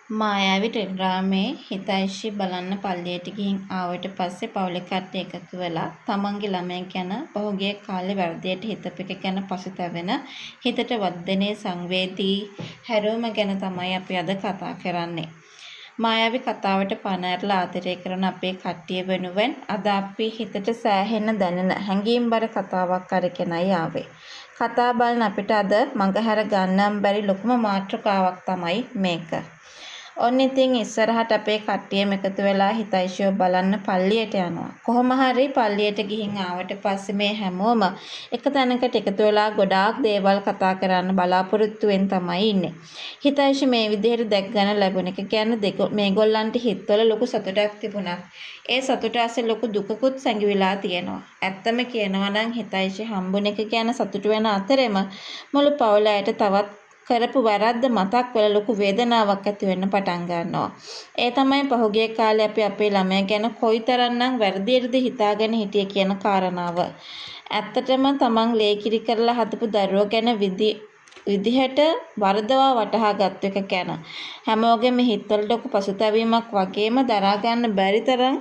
මායාවී ටෙලිග්‍රාමේ හිතයිෂි බලන්න පල්ලියට ගිහින් ආවට පස්සේ පවුලේ කට්ටිය එකතු වෙලා තමන්ගේ ළමයා ගැන පහුගිය කාලේ වැරදියට හිතපු එක ගැන පසුතැවෙන හිතට වර්ධනයේ සංවේදී හැරවුම ගැන තමයි අපි අද කතා කරන්නේ. මායාවී කතාවට පණ ඇරලා ආදරය කරන අපේ කට්ටිය වෙනුවෙන් අද අපි හිතට සෑහෙන්න දැනෙන හැඟීම්බර කතාවක් අරගෙනයි ආවේ. කතා බලන අපිට අද මඟහැර ගන්නම් බැරි ලොකුම මාතෘකාවක් තමයි මේක. ඔන්න ඉතින් ඉස්සරහට අපේ කට්ටියම එකතු වෙලා හිතයිෂිව බලන්න පල්ලියට යනවා. කොහොම හරි පල්ලියට ගිහින් ආවට පස්සේ මේ හැමෝම එක තැනකට එකතු වෙලා ගොඩාක් දේවල් කතා කරන්න බලාපොරොත්තුෙන් තමයි ඉන්නේ. හිතයිෂි මේ විදිහට දැක් ගන්න ලැබුණ එක කියන්නේ මේගොල්ලන්ට හිතවල ලොකු සතුටක් තිබුණා. ඒ සතුට ඇස්සේ ලොකු දුකකුත් සැඟවිලා තියෙනවා. ඇත්තම කියනවා නම් හිතයිෂි හම්බුන එක ගැන සතුට වෙන අතරෙම මුළු පවුල අයට තවත් කරපු වැරද්ද මතක් වෙලා ලොකු වේදනාවක් ඇති වෙන්න පටන් ගන්නවා. ඒ තමයි පහුගිය කාලේ අපි අපේ ළමයා ගැන කොයිතරම්නම් වැරදියටද හිතාගෙන හිටියේ කියන කාරණාව. ඇත්තටම තමන් ලේකිරි කරලා හදපු දරුවෝ ගැන විදිහට වරදවා වටහා ගත්ත එක ගැන හැමෝගෙම හිතවල ලොකු පසුතැවීමක් වගේම දරා ගන්න බැරි තරම්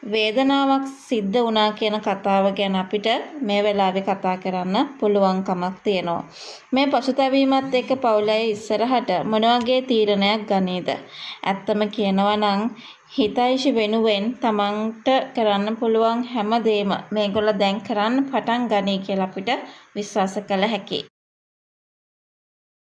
වේදනාවක් සිද්ධ වුණා කියන කතාව ගැන අපිට මේ වෙලාවේ කතා කරන්න පුළුවන්කමක් තියෙනවා. මේ පසුතැවීමත් එක්ක පවුලේ ඉස්සරහට මොන වගේ තීරණයක් ගනීද? ඇත්තම කියනවා නම් හිතයිෂි වෙනුවෙන් තමන්ට කරන්න පුළුවන් හැම දෙයක්ම මේගොල්ලෝ දැන් කරන්න පටන් ගනී කියලා අපිට විශ්වාස කළ හැකියි.